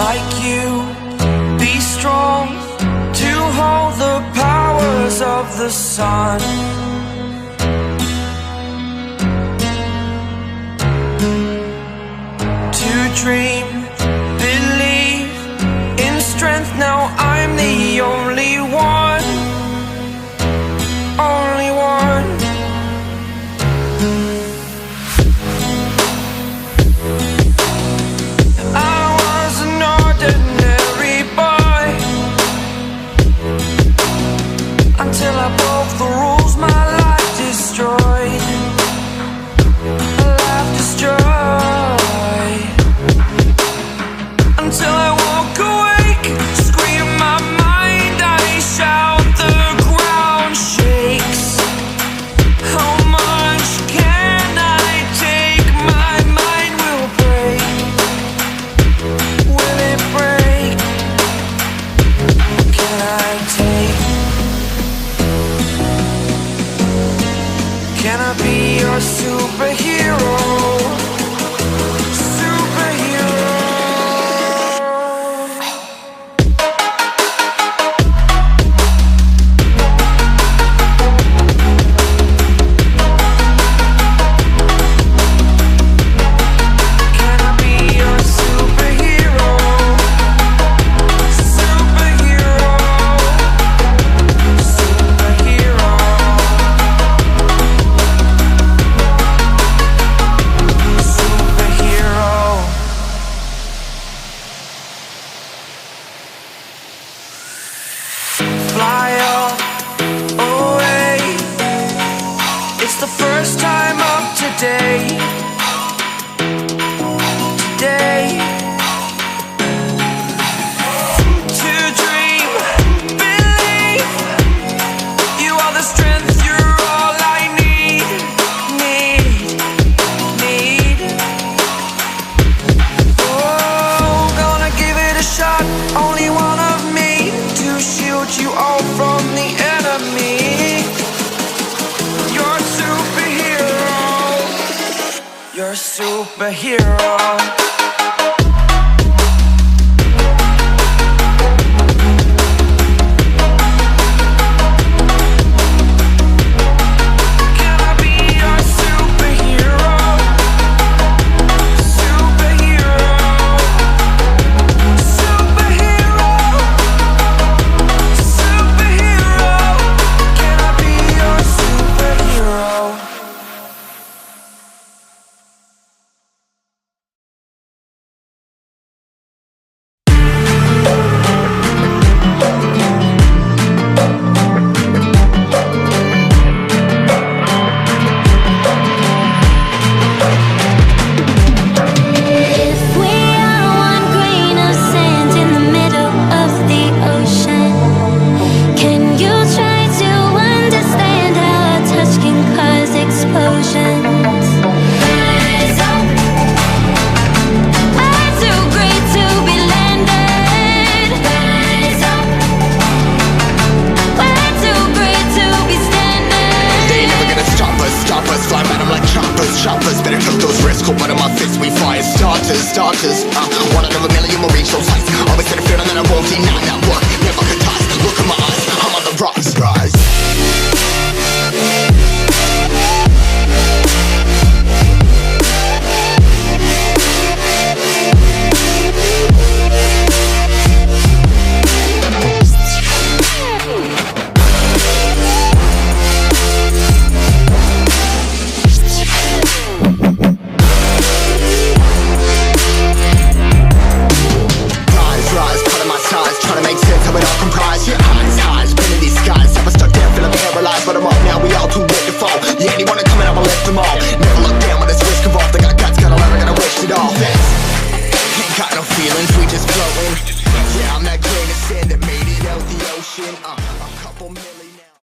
like you, be strong to hold the powers of the sun. To dream, believe in strength. Now I'm the only one, only one. I was an ordinary boy until I broke the rules. My life destroyed, life destroyed. Until I woke awake, scream my mind, I shout, the ground shakes. How much can I take? My mind will break. Will it break? Can I take? Can I be your superhero? Fly up away. It's the first time of today. Today. To dream, believe. You are the strength, you're all I need. Need. Oh, gonna give it a shot. Only one of me to shield you all from the enemy. You're a superhero. You're a superhero. Can I be your superhero? Superhero. Superhero. Superhero. Can I be your superhero? If we are one grain of sand in the middle of the ocean, can you try to understand how a touch can cause explosions? Rise up, we're too great to be landed. Rise up, we're too great to be standing. They ain't never gonna stop us, fly at 'em like choppers. Better took those risks, cool, but in my fists we fire starters. One out of a million will reach those heights. Always in the field and then I won't deny that work. Never could toss, look in my eyes, I'm on the rocks.